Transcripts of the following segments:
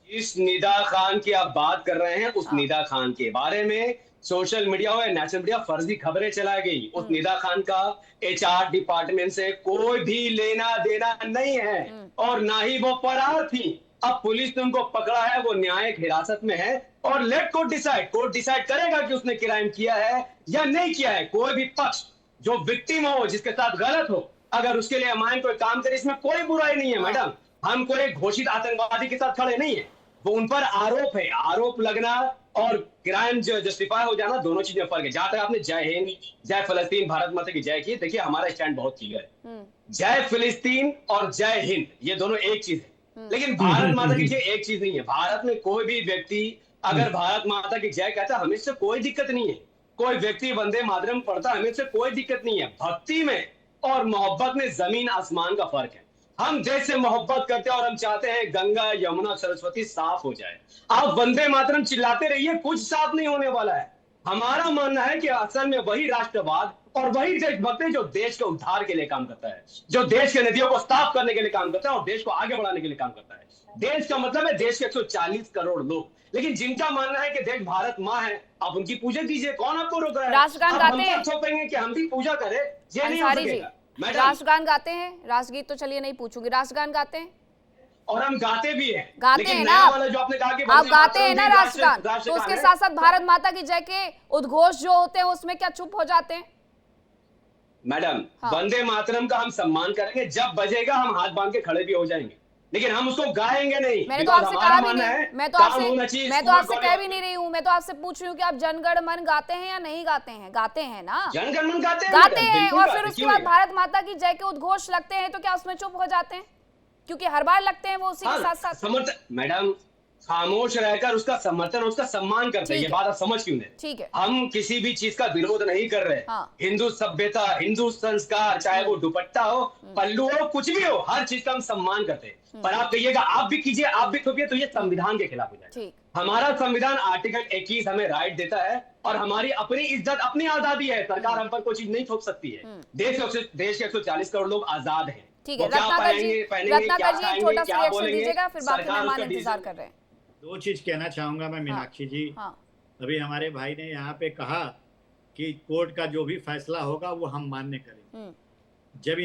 इस निदा खान की आप बात कर रहे हैं, उस हाँ। निदा खान के बारे में सोशल मीडिया और नेशनल मीडिया फर्जी खबरें चलाई गई। उस हुँ, निदा खान का एचआर डिपार्टमेंट से कोई भी लेना देना नहीं है हुँ, और ना ही वो फरार थी। अब पुलिस ने उनको पकड़ा है, वो न्यायिक हिरासत में है और लेट कोर्ट डिसाइड करेगा कि उसने क्राइम किया है या नहीं किया है। कोई भी पक्ष जो विक्टिम हो, जिसके साथ गलत हो, अगर उसके लिए अमायन कोई काम करे, इसमें कोई बुराई नहीं है हाँ, मैडम। हम कोई घोषित आतंकवादी के साथ खड़े नहीं है। वो उन पर आरोप है, आरोप लगना और क्राइम जो जस्टिफाई हो जाना, दोनों चीजें फर्क है। जहां तक आपने जय हिंद, जय फलस्तीन, भारत माता की जय की, देखिए हमारा स्टैंड बहुत क्लियर है। हुँ, जय फिलिस्तीन और जय हिंद ये दोनों एक चीज है, हुँ, लेकिन भारत माता की जय एक चीज नहीं है। भारत में कोई भी व्यक्ति अगर भारत माता की जय कहता है, हमें इससे कोई दिक्कत नहीं है। कोई व्यक्ति वंदे मातरम पढ़ता है, हमें इससे कोई दिक्कत नहीं है। भक्ति में और मोहब्बत में जमीन आसमान का फर्क है। हम देश से मोहब्बत करते हैं और हम चाहते हैं गंगा यमुना सरस्वती साफ हो जाए। आप वंदे मातरम चिल्लाते रहिए, कुछ साफ नहीं होने वाला है। हमारा मानना है कि असल में वही राष्ट्रवाद और वही देशभक्त है जो देश के उद्धार के लिए काम करता है, जो देश के नदियों को साफ करने के लिए काम करता है और देश को आगे बढ़ाने के लिए काम करता है। देश का मतलब है देश के 140 करोड़ लोग, लेकिन जिनका मानना है कि देश भारत माँ है, आप उनकी पूजा कीजिए, कौन आपको रोक रहा है? राष्ट्रगान आप गाते हम पर हैं? थोपेंगे कि हम भी पूजा करें, ये नहीं हो अंसारी जी, सकेगा मैडम। राष्ट्रगान गाते हैं? राष्ट्रगीत तो चलिए नहीं पूछूंगी, राष्ट्रगान गाते हैं? और हम गाते भी हैं, गाते लेकिन हैं ना नया आप? वाला जो आपने कहा कि आप वंदे गाते हैं मातरम ना भी राष्ट्रगान, तो राष्ट्रगान उसके है, साथ साथ तो भारत माता की जय के उद्घोष जो होते हैं उसमें क्या चुप हो जाते हैं? मैडम हाँ, वंदे मातरम का हम सम्मान करेंगे, जब बजेगा हम हाथ बांध के खड़े भी हो जाएंगे, लेकिन हम उसको गाएंगे नहीं, मैंने तो बिकॉज आपसे हमारा कहा भी मानना नहीं, है मैं तो काम आपसे होना चाहिए मैं तो स्कूल आपसे कह भी नहीं रही हूँ, मैं तो आपसे पूछ रही हूँ कि आप जनगण मन गाते हैं या नहीं गाते हैं? गाते हैं ना? जन गण मन गाते हैं गाते मैडम, हैं बिल्कुल और फिर गाते, उसके क्यों नहीं बाद गाते? भारत माता की जय के उद्घोष लगते हैं तो क्या उसमें चुप हो जाते हैं? क्योंकि हर बार लगते हैं वो उसी के हाँ, साथ साथ। समर्थन मैडम, खामोश रहकर उसका समर्थन, उसका सम्मान करते हैं। ये ठीक है, बात आप समझ क्यों नहीं? ठीक है। हम किसी भी चीज का विरोध नहीं कर रहे। हाँ। हिंदू सभ्यता, हिंदू संस्कार, चाहे वो हम्म। दुपट्टा हो, हम्म। पल्लू हो, कुछ भी हो, हर चीज का हम सम्मान करते हैं। हम्म। पर आप कहिएगा आप भी कीजिए, आप भी थोपिए, तो ये हम्म। संविधान के खिलाफ हो ठीक। जाएगा। हमारा संविधान आर्टिकल 21 हमें राइट देता है और हमारी अपनी इज्जत, अपनी आजादी है। सरकार हम्म। हम पर कोई चीज नहीं थोप सकती है। हम्म। देश के 140 करोड़ लोग आजाद हैं। ठीक है, वो क्या पहनेंगे, क्या रत्नाकर जी एक खाएंगे, छोटा सा क्या रिएक्शन बोलेंगे, दीजिएगा, फिर बाकी सरकार मेहमान उसका इंतजार डिसीजन। कर रहे हैं। दो चीज कहना चाहूंगा मैं हाँ। मीनाक्षी जी। हाँ। अभी हमारे भाई ने यहाँ पे कहा कि कोर्ट का जो भी फैसला होगा वो हम मान्य करेंगे। हम्म। जब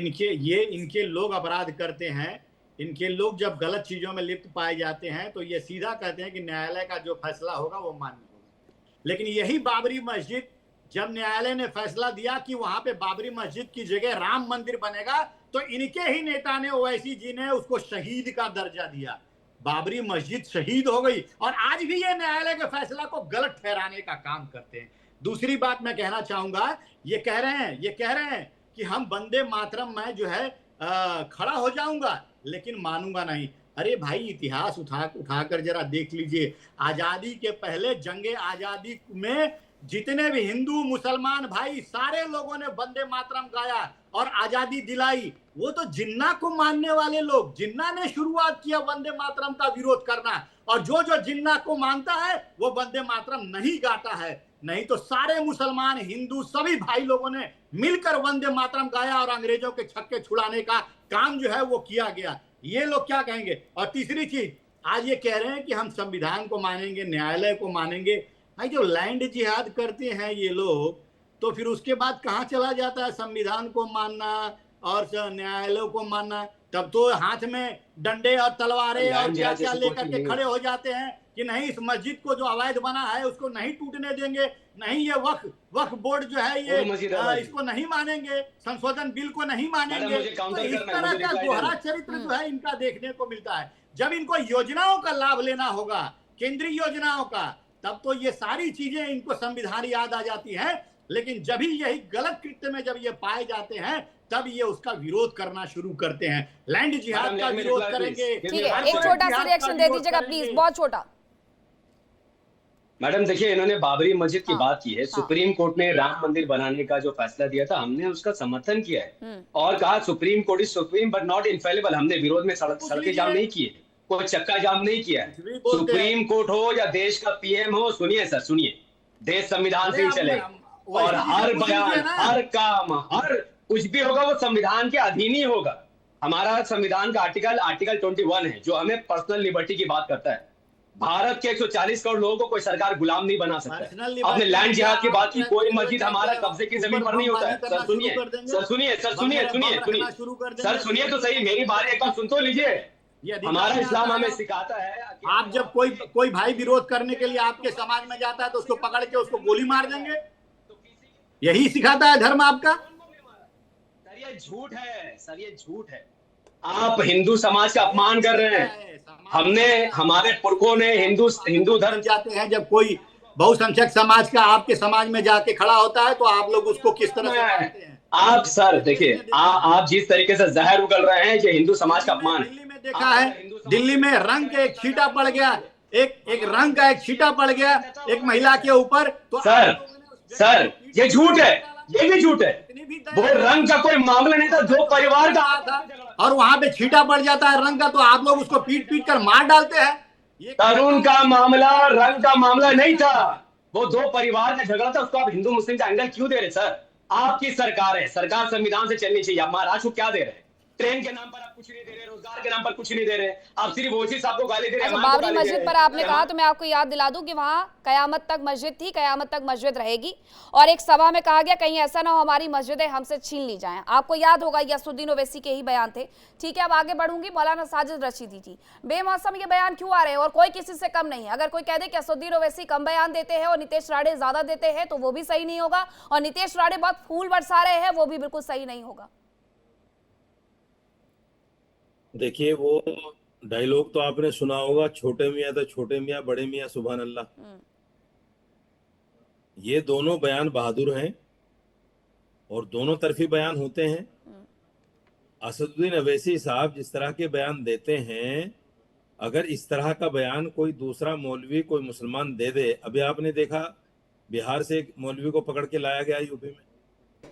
इनके लोग अपराध करते हैं, इनके लोग जब गलत चीजों में लिप्त पाए जाते हैं तो ये सीधा कहते हैं कि न्यायालय का जो फैसला होगा वो मान्य होगा। लेकिन यही बाबरी मस्जिद, जब न्यायालय ने फैसला दिया कि वहां पे बाबरी मस्जिद की जगह राम मंदिर बनेगा, तो इनके ही नेता ने, ओवैसी जी ने, उसको शहीद का दर्जा दिया। बाबरी मस्जिद शहीद हो गई और आज भी ये न्यायालय के फैसला को गलत ठहराने का काम करते हैं। दूसरी बात मैं कहना चाहूंगा, ये कह रहे हैं कि हम वंदे मातरम में जो है खड़ा हो जाऊंगा लेकिन मानूंगा नहीं। अरे भाई, इतिहास उठाकर जरा देख लीजिए। आजादी के पहले, जंगे आजादी में जितने भी हिंदू मुसलमान भाई, सारे लोगों ने वंदे मातरम गाया और आजादी दिलाई। वो तो जिन्ना को मानने वाले लोग, जिन्ना ने शुरुआत किया वंदे मातरम का विरोध करना, और जो जिन्ना को मानता है वो वंदे मातरम नहीं गाता है। नहीं तो सारे मुसलमान, हिंदू, सभी भाई लोगों ने मिलकर वंदे मातरम गाया और अंग्रेजों के छक्के छुड़ाने का काम जो है वो किया गया। ये लोग क्या कहेंगे? और तीसरी चीज, आज ये कह रहे हैं कि हम संविधान को मानेंगे, न्यायालय को मानेंगे। भाई, जो लैंड जिहाद करते हैं ये लोग, तो फिर उसके बाद कहाँ चला जाता है संविधान को मानना और न्यायालयों को मानना? तब तो हाथ में डंडे और तलवारें और क्या क्या लेकर के खड़े हो जाते हैं कि नहीं, इस मस्जिद को जो अवैध बना है उसको नहीं टूटने देंगे, नहीं ये वक्फ बोर्ड जो है ये इसको नहीं मानेंगे, संशोधन बिल को नहीं मानेंगे। तो इस तरह का दोहरा चरित्र जो है इनका देखने को मिलता है। जब इनको योजनाओं का लाभ लेना होगा, केंद्रीय योजनाओं का, तब तो ये सारी चीजें इनको संविधान याद आ जाती है। लेकिन जब ही यही गलत कृत्य में जब ये पाए जाते हैं, तब ये उसका विरोध करना शुरू करते हैं। लैंड जिहाद का विरोध करेंगे। ठीक है, एक छोटा सा रिएक्शन दे दीजिएगा प्लीज, बहुत छोटा। मैडम देखिए, इन्होंने बाबरी मस्जिद की बात की है। सुप्रीम कोर्ट ने राम मंदिर बनाने का जो फैसला दिया था, हमने उसका समर्थन किया है और कहा supreme court is supreme but not infallible. हमने विरोध में सड़कें जाम नहीं किए, कोई चक्का जाम नहीं किया है। सुप्रीम कोर्ट हो या देश का पीएम हो, सुनिए सर, सुनिए, देश संविधान से ही चलेगा और हर बयान, हर काम, हर कुछ भी होगा वो संविधान के अधीन ही होगा। हमारा संविधान का आर्टिकल 21 है जो हमें पर्सनल लिबर्टी की बात करता है। भारत के 140 करोड़ लोगों को कोई सरकार गुलाम नहीं बना सकता है। पर्सनली आपने लैंड जिहाद की बात की, कोई मस्जिद हमारा ऊपर कब्जे की जमीन पर नहीं होता है। बमबारी सर करना शुरू सुनिए, कर देंगे, सर सुनिए, सर बम सुनिए, सुनिए, रखना सुनिए, शुरू कर सर देंगे। सुनिए तो सही, मेरी बात एक बार सुन तो लीजिए। ये अधिकार हमारा में इस्लाम आता हमें है। सिखाता है कि आप जब कोई भाई विरोध करने के लिए आपके समाज में जाता है तो उसको पकड़ के उसको गोली मार देंगे, यही सिखाता है धर्म आपका। सर ये झूठ है, सर ये झूठ है। आप हिंदू समाज का अपमान कर रहे हैं। हमने, हमारे पुरखों ने हिंदू धर्म जाते हैं, जब कोई बहुसंख्यक समाज का आपके समाज में जाके खड़ा होता है तो आप लोग उसको किस तरह से मारते हैं। आप सर देखिए, आप जिस तरीके से जहर उगल रहे हैं कि हिंदू समाज का अपमान है। दिल्ली में देखा है, दिल्ली में रंग के एक छींटा पड़ गया, एक रंग का एक छींटा पड़ गया एक महिला के ऊपर, तो सर ये झूठ है, ये भी झूठ है। वो रंग का कोई मामला नहीं था, दो परिवार का था, और वहां पे छींटा पड़ जाता है रंग का तो आप लोग उसको पीट पीट कर मार डालते हैं। तरुण का मामला रंग का मामला नहीं था, वो दो परिवार का झगड़ा था। उसको आप हिंदू मुस्लिम का एंगल क्यों दे रहे सर? आपकी सरकार है, सरकार संविधान से चलनी चाहिए। आप महाराज को क्या दे रहे हैं? ट्रेन के नाम पर आप कुछ नहीं दे रहे, रोजगार के नाम पर कुछ नहीं दे रहे, आप सिर्फ ओसी साहब को गाली दे रहे हैं। अच्छा, बाबरी मस्जिद पर आपने कहा तो मैं आपको याद दिला दूं कि वहां कयामत तक मस्जिद थी, कयामत तक मस्जिद रहेगी। और एक सभा में कहा गया कहीं ऐसा ना हो हमारी मस्जिदें हमसे छीन ली जाएं। आपको याद होगा यसुद्दीन ओवैसी के ही बयान थे। ठीक है, अब आगे बढ़ूंगी। मौलाना साजिद रशीदी जी, बेमौसम ये बयान क्यों आ रहे हैं? और कोई किसी से कम नहीं है। अगर कोई कह दे कि यसुद्दीन ओवैसी कम बयान देते हैं और नितेश राणे ज्यादा देते हैं तो वो भी सही नहीं होगा, और नितेश राणे बहुत फूल बरसा रहे हैं वो भी बिल्कुल सही नहीं होगा। देखिए, वो डायलॉग तो आपने सुना होगा, छोटे मियाँ तो छोटे मियाँ, बड़े मियाँ सुभान अल्लाह। ये दोनों बयान बहादुर हैं और दोनों तरफी बयान होते हैं। असदुद्दीन अवैसी साहब जिस तरह के बयान देते हैं, अगर इस तरह का बयान कोई दूसरा मौलवी, कोई मुसलमान दे दे, अभी आपने देखा बिहार से एक मौलवी को पकड़ के लाया गया यूपी में,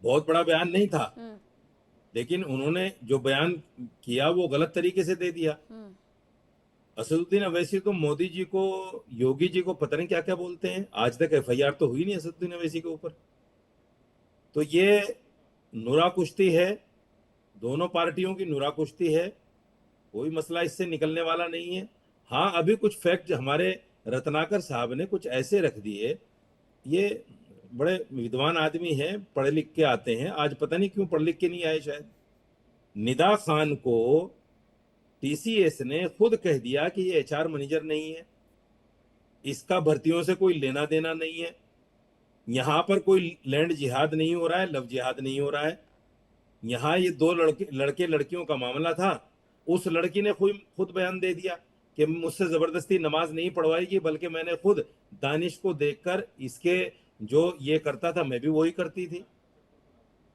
बहुत बड़ा बयान नहीं था, लेकिन उन्होंने जो बयान किया वो गलत तरीके से दे दिया। असदुद्दीन अवैसी तो मोदी जी को, योगी जी को पता नहीं क्या क्या बोलते हैं। आज तक एफआईआर तो हुई नहीं असदुद्दीन अवैसी के ऊपर। तो ये नुरा कुश्ती है, दोनों पार्टियों की नुरा कुश्ती है, कोई मसला इससे निकलने वाला नहीं है। हाँ, अभी कुछ फैक्ट हमारे रत्नाकर साहब ने कुछ ऐसे रख दिए, ये बड़े विद्वान आदमी हैं, पढ़े लिख के आते हैं, आज पता नहीं क्यों पढ़ लिख के नहीं आए शायद। निदा खान को टीसीएस ने खुद कह दिया कि ये एचआर मैनेजर नहीं है, इसका भर्तियों से कोई लेना देना नहीं है, यहाँ पर कोई लैंड जिहाद नहीं हो रहा है, लव जिहाद नहीं हो रहा है। यहाँ ये दो लड़के लड़कियों का मामला था। उस लड़की ने खुद बयान दे दिया कि मुझसे जबरदस्ती नमाज नहीं पढ़वाएगी, बल्कि मैंने खुद दानिश को देखकर इसके जो ये करता था मैं भी वही करती थी।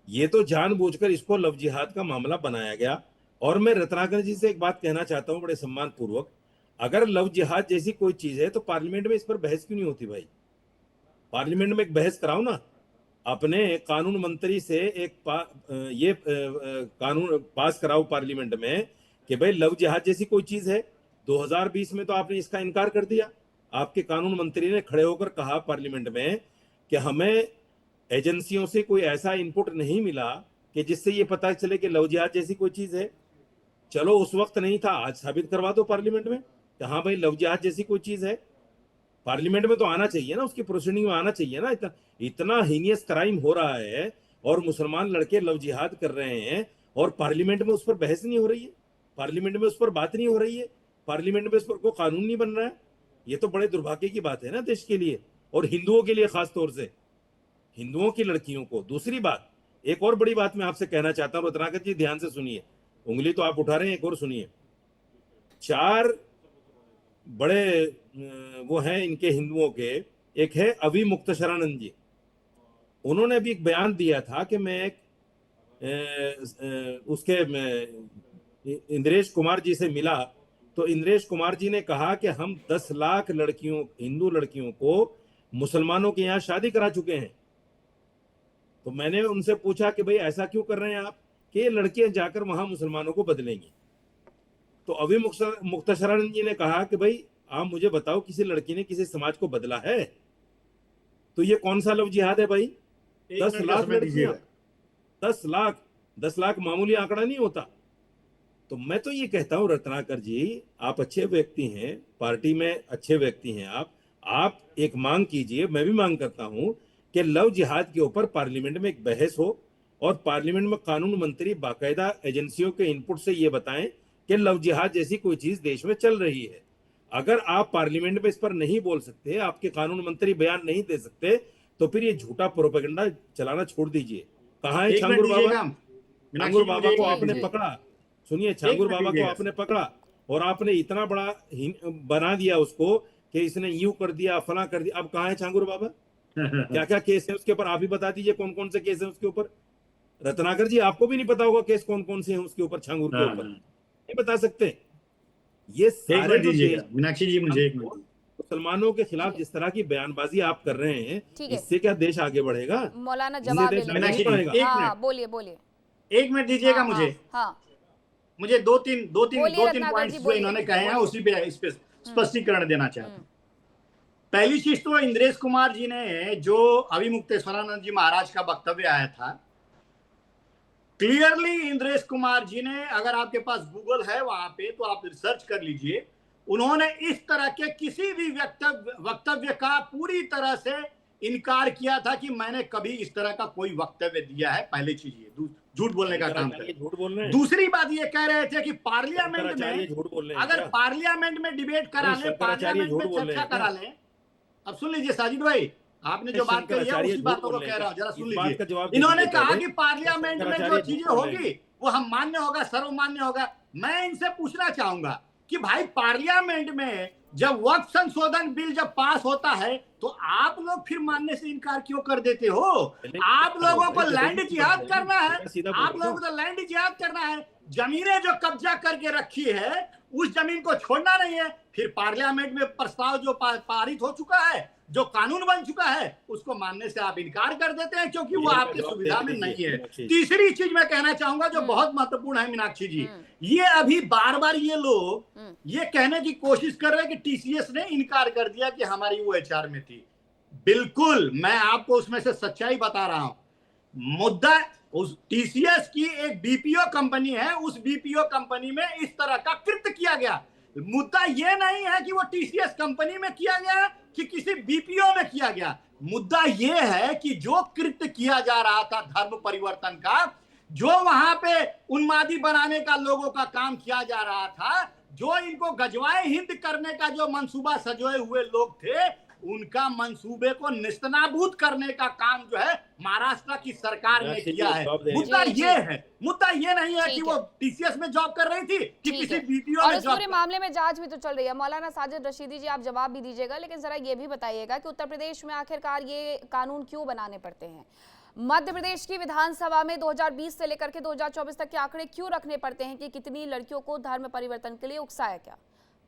ये तो जानबूझकर इसको लव जिहाद का मामला बनाया गया। और मैं रत्नाकर जी से एक बात कहना चाहता हूं बड़े सम्मान पूर्वक, अगर लव जिहाद जैसी कोई चीज है तो पार्लियामेंट में इस पर बहस क्यों नहीं होती भाई? पार्लियामेंट में एक बहस कराओ ना, अपने कानून मंत्री से एक कानून पास कराओ पार्लियामेंट में कि भाई लव जिहाद जैसी कोई चीज है। 2020 में तो आपने इसका इनकार कर दिया। आपके कानून मंत्री ने खड़े होकर कहा पार्लियामेंट में कि हमें एजेंसियों से कोई ऐसा इनपुट नहीं मिला कि जिससे ये पता चले कि लव जिहाद जैसी कोई चीज है। चलो उस वक्त नहीं था, आज साबित करवा दो पार्लियामेंट में कि हाँ भाई लव जिहाद जैसी कोई चीज है। पार्लियामेंट में तो आना चाहिए ना, उसकी प्रोसीडिंग में आना चाहिए ना। इतना हीनियस क्राइम हो रहा है और मुसलमान लड़के लव जिहाद कर रहे हैं और पार्लियामेंट में उस पर बहस नहीं हो रही है, पार्लियामेंट में उस पर बात नहीं हो रही है, पार्लियामेंट में उस पर कोई कानून नहीं बन रहा है। ये तो बड़े दुर्भाग्य की बात है ना देश के लिए, और हिंदुओं के लिए, खास तौर से हिंदुओं की लड़कियों को। दूसरी बात, एक और बड़ी बात मैं आपसे कहना चाहता हूं, रत्नाकर जी ध्यान से सुनिए, उंगली तो आप उठा रहे हैं, एक और सुनिए। 4 बड़े वो हैं इनके हिंदुओं के, एक है अभी मुक्तशरानंद जी। उन्होंने भी एक बयान दिया था कि मैं उसके इंद्रेश कुमार जी से मिला, तो इंद्रेश कुमार जी ने कहा कि हम 10 लाख लड़कियों, हिंदू लड़कियों को मुसलमानों के यहाँ शादी करा चुके हैं। तो मैंने उनसे पूछा कि भाई ऐसा क्यों कर रहे हैं आप, कि ये लड़कियां जाकर वहां मुसलमानों को बदलेंगी। तो अभी मुक्तशरानंद जी ने कहा कि भाई आप मुझे बताओ किसी लड़की ने किसी समाज को बदला है? तो ये कौन सा लव जिहाद है भाई? 10 लाख लड़कियां, 10 लाख मामूली आंकड़ा नहीं होता। तो मैं तो ये कहता हूँ रत्नाकर जी, आप अच्छे व्यक्ति हैं, पार्टी में अच्छे व्यक्ति हैं आप एक मांग कीजिए, मैं भी मांग करता हूँ कि लव जिहाद के ऊपर पार्लियामेंट में एक बहस हो और पार्लियामेंट में कानून मंत्री बाकायदा एजेंसियों के इनपुट से ये बताएं कि लव जिहाद जैसी कोई चीज देश में चल रही है। अगर आप पार्लियामेंट में इस पर नहीं बोल सकते, आपके कानून मंत्री बयान नहीं दे सकते, तो फिर ये झूठा प्रोपेगेंडा चलाना छोड़ दीजिए। कहाँ है छांगुर बाबा? छांगुर बाबा को आपने पकड़ा, सुनिए, छांगुर बाबा को आपने पकड़ा और आपने इतना बड़ा बना दिया उसको कि इसने यूं कर दिया, फला कर दिया। अब कहाँ है छांगुर बाबा? क्या क्या केस है उसके ऊपर? आप ही बता दीजिए कौन कौन से केस है उसके ऊपर। रत्नाकर जी, आपको भी नहीं पता होगा केस कौन कौन से हैं उसके ऊपर, छांगुर के ऊपर नहीं बता सकते। ये सारे मीनाक्षी जी मुझे एक मिनट, मुसलमानों के खिलाफ जिस तरह की बयानबाजी आप कर रहे हैं, इससे क्या देश आगे बढ़ेगा? मौलाना जवाब बोलिए बोलिए, एक मिनट दीजिएगा मुझे। मुझे दो तीन पॉइंट्स जो इन्होंने कहे हैं उसी पे इस पे स्पष्टीकरण देना चाहता हूँ। पहली चीज तो इंद्रेश कुमार जी ने जो अभिमुक्तेश्वरानंद जी महाराज का वक्तव्य आया था, क्लियरली इंद्रेश कुमार जी ने, अगर आपके पास गूगल है वहां पे तो आप रिसर्च कर लीजिए, उन्होंने इस तरह के किसी भी वक्तव्य का पूरी तरह से इनकार किया था कि मैंने कभी इस तरह का कोई वक्तव्य दिया है। पहली चीज ये झूठ बोलने का काम है। दूसरी बात ये कह रहे थे कि पार्लियामेंट में, अगर पार्लियामेंट में डिबेट करा लें, पार्लियामेंट में चर्चा करा लें। अब सुन लीजिए साजिद भाई, आपने जो बात कही है उसी बातों को कह रहा हूं, जरा सुन लीजिए। इन्होंने कहा कि पार्लियामेंट में जो चीजें होगी वो हम मान्य होगा, सर्वमान्य होगा। मैं इनसे पूछना चाहूंगा कि भाई पार्लियामेंट में जब वक्फ संशोधन बिल जब पास होता है तो आप लोग फिर मानने से इनकार क्यों कर देते हो? आप लोगों को लैंड जिहाद करना है, आप लोगों को लैंड जिहाद करना है। जमीनें जो कब्जा करके रखी है उस जमीन को छोड़ना नहीं है। फिर पार्लियामेंट में प्रस्ताव जो पारित हो चुका है, जो कानून बन चुका है, उसको मानने से आप इनकार कर देते हैं क्योंकि वो आपकी सुविधा में नहीं है। तीसरी चीज मैं कहना चाहूंगा जो बहुत महत्वपूर्ण है मीनाक्षी जी, ये अभी बार बार ये लोग ये कहने की कोशिश कर रहे हैं कि टीसीएस ने इनकार कर दिया कि हमारी वो एचआर में थी। बिल्कुल, मैं आपको उसमें से सच्चाई बता रहा हूं। मुद्दा उस टीसीएस की एक बीपीओ कंपनी है, उस बीपीओ कंपनी में इस तरह का कृत्य किया गया। मुद्दा यह नहीं है कि वो टीसीएस कंपनी में किया गया कि किसी बीपीओ में किया गया। मुद्दा यह है कि जो कृत्य किया जा रहा था धर्म परिवर्तन का, जो वहां पे उन्मादी बनाने का लोगों का काम किया जा रहा था, जो इनको गजवाए हिंद करने का जो मंसूबा सजोए हुए लोग थे, उनका मंसूबे को निस्तनाबूद करने का काम जो है महाराष्ट्र की सरकार ने किया है। मुद्दा ये है, मुद्दा ये नहीं है कि वो टीसीएस में जॉब कर रही थी कि किसी बीपीओ में जॉब। पूरे मामले में जांच भी तो चल रही है। मौलाना साजिद रशीदी जी, आप जवाब भी दीजिएगा, लेकिन जरा ये भी बताइएगा कि उत्तर प्रदेश में आखिरकार ये कानून क्यों बनाने पड़ते हैं? मध्य प्रदेश की विधानसभा में 2020 से लेकर के 2024 तक के आंकड़े क्यों रखने पड़ते हैं कि कितनी लड़कियों को धर्म परिवर्तन के लिए उकसाया? क्या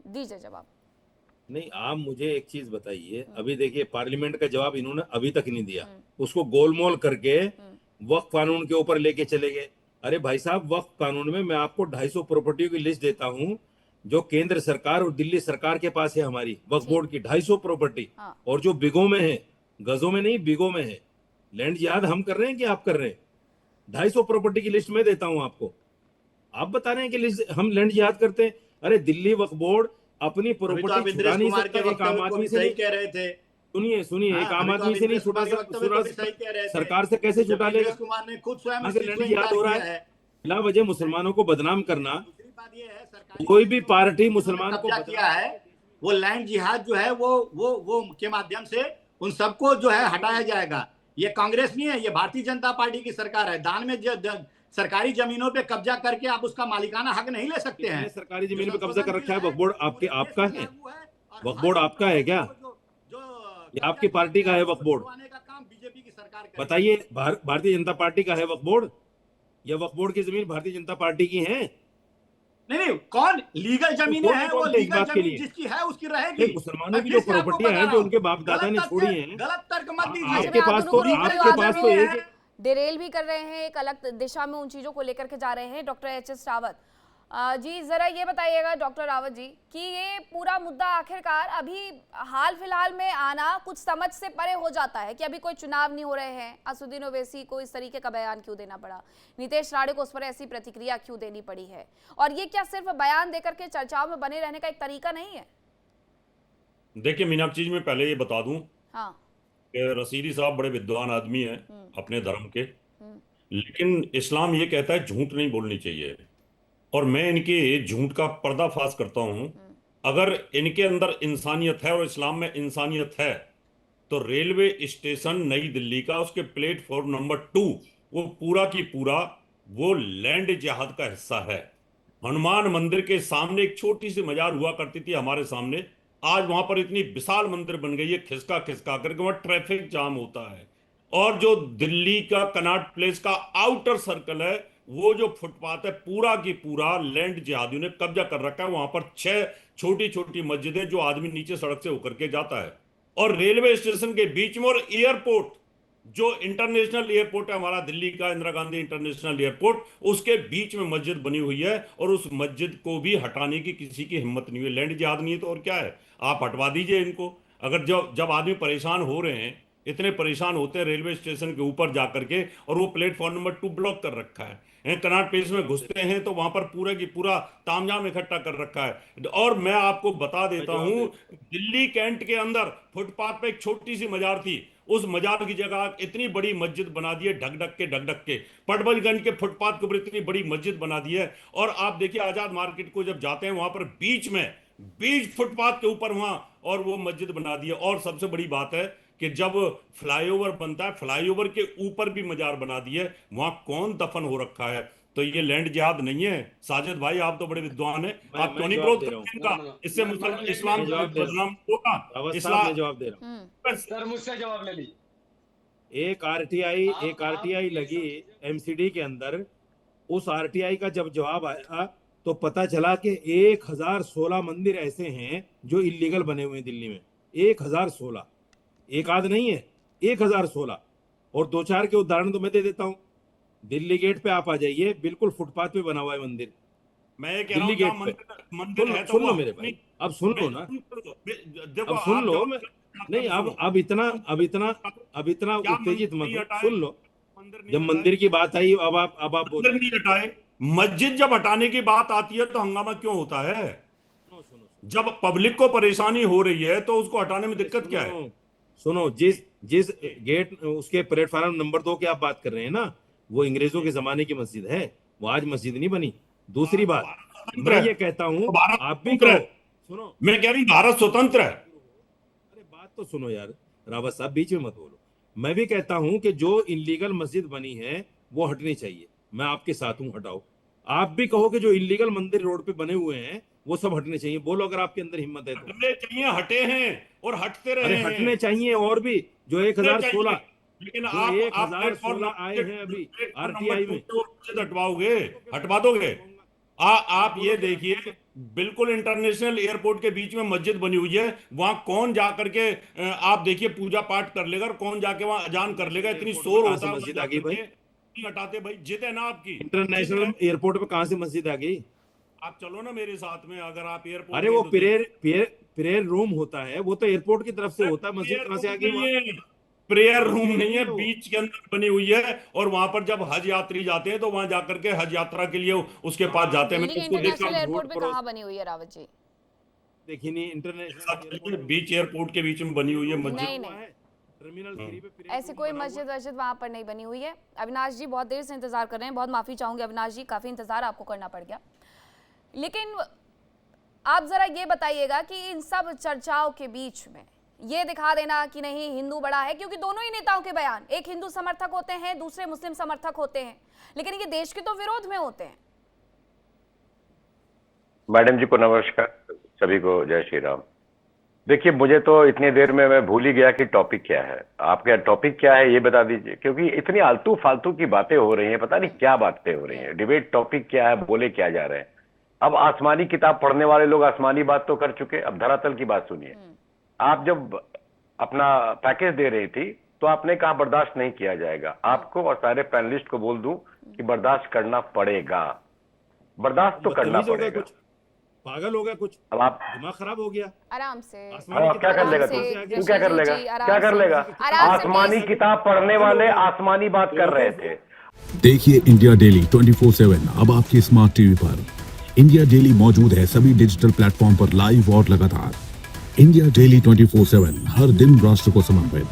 दीजिए जवाब। नहीं, आप मुझे एक चीज बताइए, अभी देखिए पार्लियामेंट का जवाब इन्होंने अभी तक नहीं दिया, उसको गोलमोल करके वक्फ कानून के ऊपर लेके चले गए। अरे भाई साहब, वक्फ कानून में मैं आपको 250 प्रॉपर्टियों की लिस्ट देता हूं जो केंद्र सरकार और दिल्ली सरकार के पास है, हमारी वक्फ बोर्ड की 250 प्रॉपर्टी, और जो बिगों में है, गजों में नहीं बिगों में है। लैंड जिहाद हम कर रहे हैं कि आप कर रहे हैं? 250 प्रॉपर्टी की लिस्ट मैं देता हूं आपको, आप बता रहे हैं कि हम लैंड जिहाद करते हैं। अरे दिल्ली वक्फ बोर्ड अपनी प्रॉपर्टी छुड़ा नहीं सकता, एक आम आदमी से नहीं कह रहे थे। सुनिए, एक आम आदमी से नहीं छुड़ा सकता, सरकार से कैसे छुटा लेगा? कुमार ने खुद स्वयं लैंड जिहाद हो रहा है, बिला वजह मुसलमानों को बदनाम करना। कोई भी पार्टी मुसलमान को किया है, वो लैंड जिहाद जो है वो के माध्यम से उन सबको जो है हटाया जाएगा। ये कांग्रेस नहीं है, ये भारतीय जनता पार्टी की सरकार है। दान में सरकारी जमीनों पे कब्जा करके आप उसका मालिकाना हक नहीं ले सकते हैं। सरकारी जमीन पे कब्जा कर रखा है वक्फ बोर्ड, आपका है? वक्फ बोर्ड आपका है क्या? ये आपकी पार्टी का है वक्फ बोर्ड? बीजेपी की सरकार बताइए, भारतीय जनता पार्टी का है वक्फ बोर्ड? या वक्फ बोर्ड की जमीन भारतीय जनता पार्टी की है? नहीं, कौन लीगल जमीन है, वो लीगल जमीन जिसकी है उसकी रहेगी। मुसलमानों की जो प्रॉपर्टियां हैं जो उनके बाप दादा ने छोड़ी हैं, गलत तर्क मत दीजिए। आपके पास तो एक डिरेल भी कर रहे हैं, एक अलग दिशा में उन चीजों को लेकर के जा रहे हैं। डॉक्टर एच एस रावत, जी जरा ये बताइएगा डॉक्टर रावत जी कि ये पूरा मुद्दा आखिरकार अभी हाल फिलहाल में आना कुछ समझ से परे हो जाता है कि अभी कोई चुनाव नहीं हो रहे हैं, असदुद्दीन ओवैसी को इस तरीके का बयान क्यों देना पड़ा, नीतीश राणे को उस पर ऐसी प्रतिक्रिया क्यों देनी पड़ी है, और ये क्या सिर्फ बयान देकर के चर्चाओं में बने रहने का एक तरीका नहीं है? देखिए मीनाक्षी जी, मैं पहले ये बता दूं हाँ। कि रशीदी साहब बड़े विद्वान आदमी हैं अपने धर्म के, लेकिन इस्लाम ये कहता है झूठ नहीं बोलनी चाहिए, और मैं इनके झूठ का पर्दाफाश करता हूं। अगर इनके अंदर इंसानियत है और इस्लाम में इंसानियत है, तो रेलवे स्टेशन नई दिल्ली का उसके प्लेटफॉर्म नंबर 2 वो पूरा की पूरा वो लैंड जिहाद का हिस्सा है। हनुमान मंदिर के सामने एक छोटी सी मजार हुआ करती थी हमारे सामने, आज वहां पर इतनी विशाल मंदिर बन गई है, खिसका खिसका करके वहां ट्रैफिक जाम होता है। और जो दिल्ली का कनॉट प्लेस का आउटर सर्कल है, वो जो फुटपाथ है पूरा की पूरा लैंड जिहादियों ने कब्जा कर रखा है। वहां पर 6 छोटी छोटी मस्जिदें जो आदमी नीचे सड़क से होकर के जाता है, और रेलवे स्टेशन के बीच में, और एयरपोर्ट जो इंटरनेशनल एयरपोर्ट है हमारा दिल्ली का, इंदिरा गांधी इंटरनेशनल एयरपोर्ट, उसके बीच में मस्जिद बनी हुई है, और उस मस्जिद को भी हटाने की किसी की हिम्मत नहीं हुई। लैंड जिहाद नहीं है तो और क्या है, आप हटवा दीजिए इनको। अगर जब आदमी परेशान हो रहे हैं, इतने परेशान होते हैं रेलवे स्टेशन के ऊपर जाकर के, और वो प्लेटफॉर्म नंबर 2 ब्लॉक कर रखा है, कनॉट प्लेस में घुसते हैं तो वहां पर पूरा की पूरा तामझाम इकट्ठा कर रखा है। और मैं आपको बता देता हूं, दिल्ली कैंट के अंदर फुटपाथ पे एक छोटी सी मजार थी, उस मजार की जगह इतनी बड़ी मस्जिद बना दी है, ढक ढक के पटबलगंज के फुटपाथ के ऊपर इतनी बड़ी मस्जिद बना दी है। और आप देखिए आजाद मार्केट को जब जाते हैं, वहां पर बीच फुटपाथ के ऊपर वहां और वो मस्जिद बना दी है। और सबसे बड़ी बात है कि जब फ्लाईओवर बनता है, फ्लाईओवर के ऊपर भी मजार बना दी है, वहां कौन दफन हो रखा है। तो ये लैंड जिहाद नहीं है। साजिद भाई, आप तो बड़े विद्वान हैं, आप क्यों नहीं विरोध करते इनका? इससे मुसलमान इस्लाम बदनाम होगा। मैं जवाब दे रहा हूँ सर, मुझसे जवाब ले लीजिए। एक आरटीआई लगी एमसीडी के अंदर। उस आरटीआई का जब जवाब आया तो पता चला कि 1016 मंदिर ऐसे हैं जो इलीगल बने हुए हैं दिल्ली में। 1016, एक आध नहीं है, 1016। और 2-4 के उदाहरण तो मैं दे देता हूँ। दिल्ली गेट पे आप आ जाइए, बिल्कुल फुटपाथ पे बना हुआ है मंदिर। मैं कह रहा हूं, दिल्ली गेट पे मंदिर है तो सुन लो मेरे भाई, अब सुन लो ना, अब सुन लो। नहीं, अब इतना उत्तेजित मत हो, सुन लो। जब मंदिर की बात आई, अब आप बोल नहीं हटाए। मस्जिद जब हटाने की बात आती है तो हंगामा क्यों होता है? जब पब्लिक को परेशानी हो रही है तो उसको हटाने में दिक्कत क्या है? सुनो, जिस गेट उसके प्लेटफार्म नंबर 2 की आप बात कर रहे हैं ना, वो अंग्रेजों के जमाने की मस्जिद है, वो आज मस्जिद नहीं बनी। दूसरी बात, मैं ये कहता हूं, आप भी कहो, सुनो, मैं कह रही भारत स्वतंत्र है। अरे बात तो सुनो यार, रावत साहब बीच में मत बोलो। मैं भी कहता हूं कि जो इलीगल मस्जिद बनी है वो हटनी चाहिए, मैं आपके साथ हूं, हटाओ। आप भी कहो कि जो इलीगल मंदिर रोड पे बने हुए हैं वो सब हटने चाहिए, बोलो अगर आपके अंदर हिम्मत है तो। हटने चाहिए, हटे हैं और हटते रहे अरे हैं। हटने चाहिए, और भी जो 1016, लेकिन जो आप 1016 आए हैं अभी आरटीआई में, हटवाओगे, हटवा दोगे? आप ये देखिए, बिल्कुल इंटरनेशनल एयरपोर्ट के बीच में मस्जिद बनी हुई है, वहां कौन जा करके आप देखिए पूजा पाठ कर लेगा, और कौन जाके वहां अजान कर लेगा। इतनी शोर होता है, मस्जिद आ गई भाई, नहीं हटाते भाई, जिद है ना आपकी। इंटरनेशनल एयरपोर्ट पे कहां से मस्जिद आ गई? आप चलो ना मेरे साथ में, अगर आप एयरपोर्ट। अरे वो प्रेयर रूम होता है, वो तो एयरपोर्ट की तरफ से होता है, मस्जिद कहां से आ गई? प्रेयर रूम नहीं है, बीच के अंदर बनी हुई है, और वहां पर जब हज यात्री जाते हैं तो वहां जाकर के हज यात्रा के लिए उसके पास जाते हैं। दिल्ली के इंटरनेशनल एयरपोर्ट पे कहां बनी हुई है रावत जी? देखिए नहीं, इंटरनेशनल बीच एयरपोर्ट के बीच में बनी हुई है मस्जिद। नहीं, टर्मिनल 3 पे ऐसी कोई मस्जिद वहां पर नहीं बनी हुई है। अविनाश जी बहुत देर से इंतजार कर रहे हैं, बहुत माफी चाहूंगी अविनाश जी, काफी इंतजार आपको करना पड़ गया। लेकिन आप जरा ये बताइएगा कि इन सब चर्चाओं के बीच में ये दिखा देना कि नहीं हिंदू बड़ा है, क्योंकि दोनों ही नेताओं के बयान, एक हिंदू समर्थक होते हैं, दूसरे मुस्लिम समर्थक होते हैं, लेकिन ये देश के तो विरोध में होते हैं। मैडम जी को नमस्कार, सभी को जय श्री राम। देखिए, मुझे तो इतनी देर में मैं भूल ही गया कि टॉपिक क्या है। आपका टॉपिक क्या है ये बता दीजिए, क्योंकि इतनी आलतू फालतू की बातें हो रही हैं, पता नहीं क्या बातें हो रही हैं। डिबेट टॉपिक क्या है, बोले क्या जा रहे हैं। अब आसमानी किताब पढ़ने वाले लोग आसमानी बात तो कर चुके, अब धरातल की बात सुनिए। आप जब अपना पैकेज दे रही थी तो आपने कहा बर्दाश्त नहीं किया जाएगा। आपको और सारे पैनलिस्ट को बोल दूं कि बर्दाश्त करना पड़ेगा। बर्दाश्त तो करना बदतमीज हो गया पड़ेगा। कुछ, पागल हो गया कुछ, अब आप दिमाग खराब हो गया। आराम से आसमानी अब क्या कर लेगा तू? आराम से, तू क्या कर ऋषि लेगा? जी, आराम क्या कर से, लेगा? आराम से, आसमानी please। किताब पढ़ने वाले आसमानी बात कर रहे थे। देखिए इंडिया डेली 24/7 अब आपकी स्मार्ट टीवी पर। इंडिया डेली मौजूद है सभी डिजिटल प्लेटफॉर्म पर लाइव और लगातार। इंडिया डेली 24/7 हर दिन राष्ट्र को समर्पित।